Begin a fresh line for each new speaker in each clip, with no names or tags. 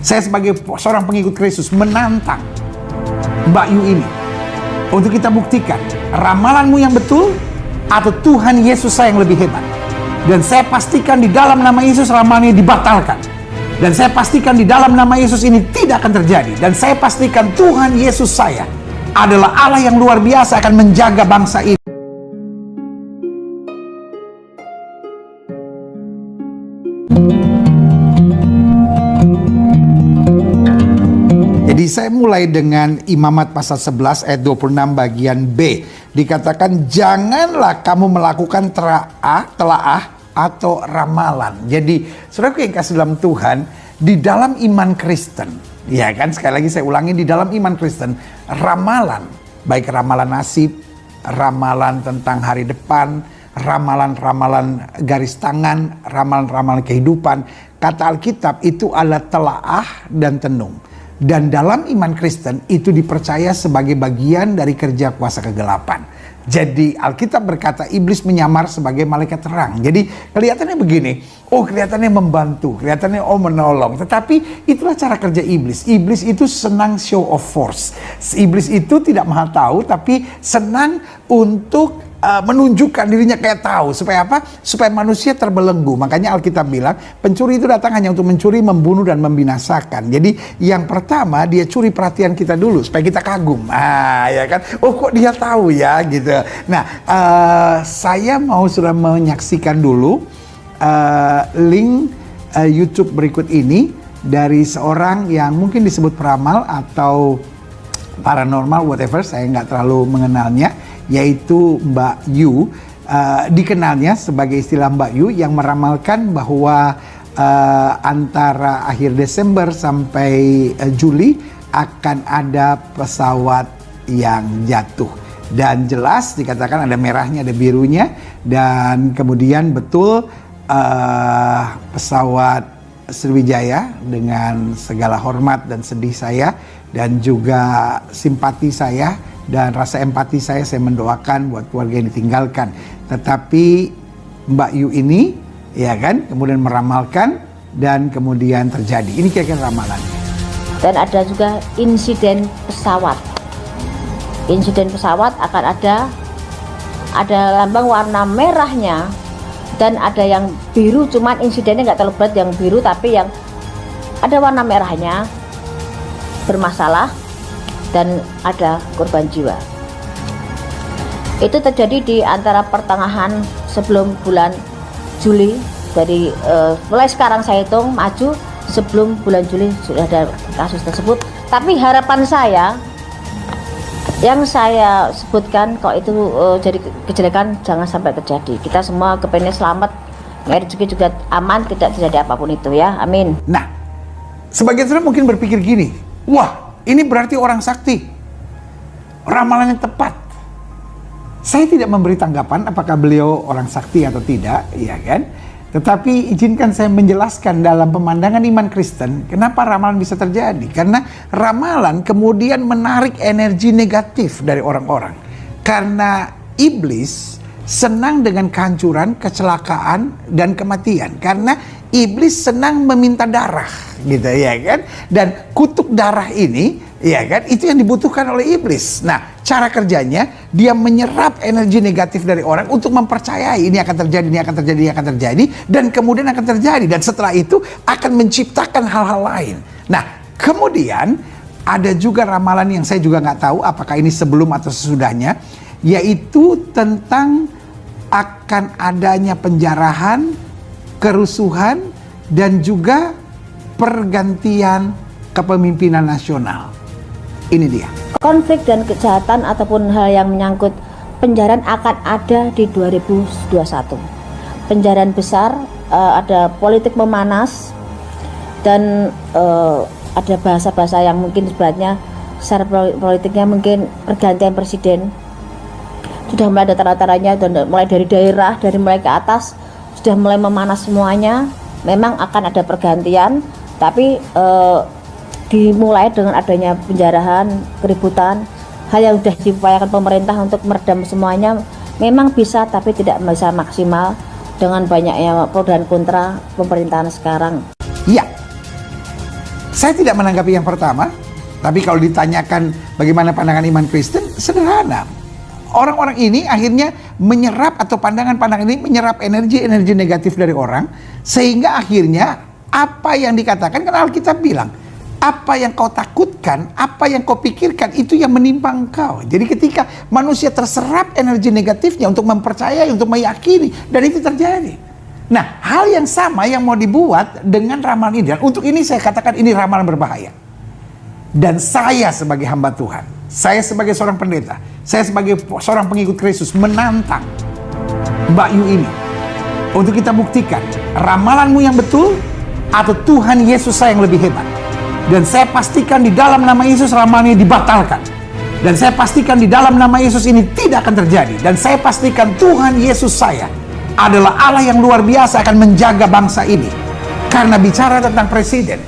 Saya sebagai seorang pengikut Kristus menantang Mbak Yu ini untuk kita buktikan ramalanmu yang betul atau Tuhan Yesus saya yang lebih hebat. Dan saya pastikan di dalam nama Yesus ramalannya dibatalkan. Dan saya pastikan di dalam nama Yesus ini tidak akan terjadi. Dan saya pastikan Tuhan Yesus saya adalah Allah yang luar biasa akan menjaga bangsa ini. Jadi saya mulai dengan Imamat pasal 11 ayat 26 bagian B. Dikatakan janganlah kamu melakukan telaah atau ramalan. Jadi saudaraku yang kasih dalam Tuhan, di dalam iman Kristen, ya kan, sekali lagi saya ulangi, di dalam iman Kristen, ramalan, baik ramalan nasib, ramalan tentang hari depan, ramalan-ramalan garis tangan, ramalan-ramalan kehidupan, kata Alkitab itu adalah telaah dan tenung. Dan dalam iman Kristen itu dipercaya sebagai bagian dari kerja kuasa kegelapan. Jadi Alkitab berkata iblis menyamar sebagai malaikat terang. Jadi kelihatannya begini, oh kelihatannya membantu, kelihatannya oh menolong. Tetapi itulah cara kerja iblis. Iblis itu senang show of force. Iblis itu tidak maha tahu, tapi senang untuk menunjukkan dirinya kayak tahu. Supaya apa? Supaya manusia terbelenggu. Makanya Alkitab bilang pencuri itu datang hanya untuk mencuri, membunuh, dan membinasakan. Jadi yang pertama dia curi perhatian kita dulu supaya kita kagum. Ya kan? Oh kok dia tahu ya gitu. Nah saya mau sudah menyaksikan dulu link YouTube berikut ini dari seorang yang mungkin disebut peramal atau paranormal whatever, saya nggak terlalu mengenalnya, yaitu Mbak Yu. Dikenalnya sebagai istilah Mbak Yu yang meramalkan bahwa antara akhir Desember sampai Juli akan ada pesawat yang jatuh. Dan jelas dikatakan ada merahnya, ada birunya, dan kemudian betul pesawat Sriwijaya, dengan segala hormat dan sedih saya dan juga simpati saya dan rasa empati saya mendoakan buat keluarga yang ditinggalkan. Tetapi Mbak Yu ini, ya kan, kemudian meramalkan dan kemudian terjadi. Ini kira-kira ramalan.
Dan ada juga insiden pesawat. Insiden pesawat akan ada lambang warna merahnya dan ada yang biru, cuman insidennya nggak terlalu berat yang biru, tapi yang ada warna merahnya bermasalah dan ada korban jiwa. Itu terjadi di antara pertengahan sebelum bulan Juli. Dari mulai sekarang saya hitung maju sebelum bulan Juli sudah ada kasus tersebut. Tapi harapan saya yang saya sebutkan, kalau itu jadi kejelekan jangan sampai terjadi. Kita semua kepengen selamat, rezeki juga aman, tidak terjadi apapun itu ya, amin.
Nah, sebagian orang mungkin berpikir gini, wah ini berarti orang sakti, ramalannya tepat. Saya tidak memberi tanggapan apakah beliau orang sakti atau tidak, ya kan? Tetapi izinkan saya menjelaskan dalam pemandangan iman Kristen, kenapa ramalan bisa terjadi. Karena ramalan kemudian menarik energi negatif dari orang-orang. Karena iblis senang dengan kehancuran, kecelakaan, dan kematian. Karena iblis senang meminta darah, gitu ya kan. Dan kutuk darah ini, ya kan, itu yang dibutuhkan oleh iblis. Nah, cara kerjanya dia menyerap energi negatif dari orang untuk mempercayai ini akan terjadi, ini akan terjadi, ini akan terjadi, dan kemudian akan terjadi. Dan setelah itu akan menciptakan hal-hal lain. Nah, kemudian ada juga ramalan yang saya juga nggak tahu apakah ini sebelum atau sesudahnya, yaitu tentang akan adanya penjarahan, kerusuhan, dan juga pergantian kepemimpinan nasional. Ini dia.
Konflik dan kejahatan ataupun hal yang menyangkut penjarahan akan ada di 2021. Penjarahan besar, ada politik memanas, dan ada bahasa-bahasa yang mungkin sebenarnya secara politiknya mungkin pergantian presiden. Sudah mulai ada tanda-tandanya, dan mulai dari daerah, dari mulai ke atas sudah mulai memanas semuanya. Memang akan ada pergantian, tapi dimulai dengan adanya penjarahan, keributan, hal yang sudah diupayakan pemerintah untuk meredam semuanya memang bisa, tapi tidak bisa maksimal dengan banyaknya pro dan kontra pemerintahan sekarang.
Iya, Saya tidak menanggapi yang pertama, tapi kalau ditanyakan bagaimana pandangan iman Kristen, sederhana. Orang-orang ini akhirnya menyerap, atau pandangan-pandangan ini menyerap energi-energi negatif dari orang, sehingga akhirnya apa yang dikatakan, kan Alkitab bilang, apa yang kau takutkan, apa yang kau pikirkan, itu yang menimpa engkau. Jadi ketika manusia terserap energi negatifnya untuk mempercayai, untuk meyakini, dan itu terjadi. Nah, hal yang sama yang mau dibuat dengan ramalan ini, dan untuk ini saya katakan ini ramalan berbahaya. Dan saya sebagai hamba Tuhan, saya sebagai seorang pendeta, saya sebagai seorang pengikut Kristus menantang Mbak Yu ini untuk kita buktikan ramalanmu yang betul atau Tuhan Yesus saya yang lebih hebat. Dan saya pastikan di dalam nama Yesus ramalan ini dibatalkan. Dan saya pastikan di dalam nama Yesus ini tidak akan terjadi. Dan saya pastikan Tuhan Yesus saya adalah Allah yang luar biasa akan menjaga bangsa ini. Karena bicara tentang presiden,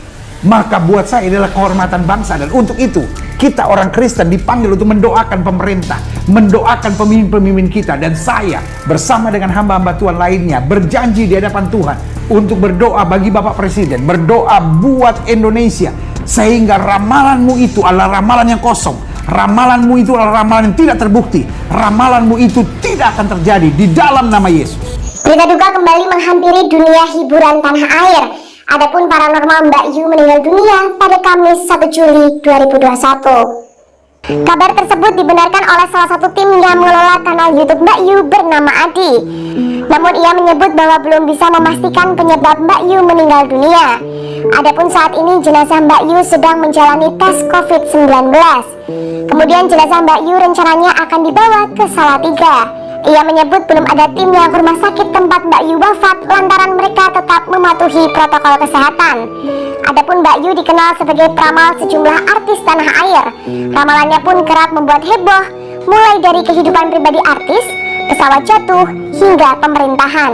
maka buat saya adalah kehormatan bangsa. Dan untuk itu kita orang Kristen dipanggil untuk mendoakan pemerintah, mendoakan pemimpin-pemimpin kita. Dan saya bersama dengan hamba-hamba Tuhan lainnya berjanji di hadapan Tuhan untuk berdoa bagi Bapak Presiden, berdoa buat Indonesia, sehingga ramalanmu itu adalah ramalan yang kosong, ramalanmu itu adalah ramalan yang tidak terbukti, ramalanmu itu tidak akan terjadi di dalam nama Yesus.
Berita duka kembali menghampiri dunia hiburan tanah air. Adapun paranormal Mbak Yu meninggal dunia pada Kamis 1 Juli 2021. Kabar tersebut dibenarkan oleh salah satu tim yang mengelola kanal YouTube Mbak Yu bernama Adi. Namun ia menyebut bahwa belum bisa memastikan penyebab Mbak Yu meninggal dunia. Adapun saat ini jenazah Mbak Yu sedang menjalani tes COVID-19. Kemudian jenazah Mbak Yu rencananya akan dibawa ke Salatiga. Ia menyebut belum ada tim yang ke rumah sakit tempat Mbak Yu wafat lantaran mereka tetap mematuhi protokol kesehatan. Adapun Mbak Yu dikenal sebagai peramal sejumlah artis tanah air. Ramalannya pun kerap membuat heboh, mulai dari kehidupan pribadi artis, pesawat jatuh, hingga pemerintahan.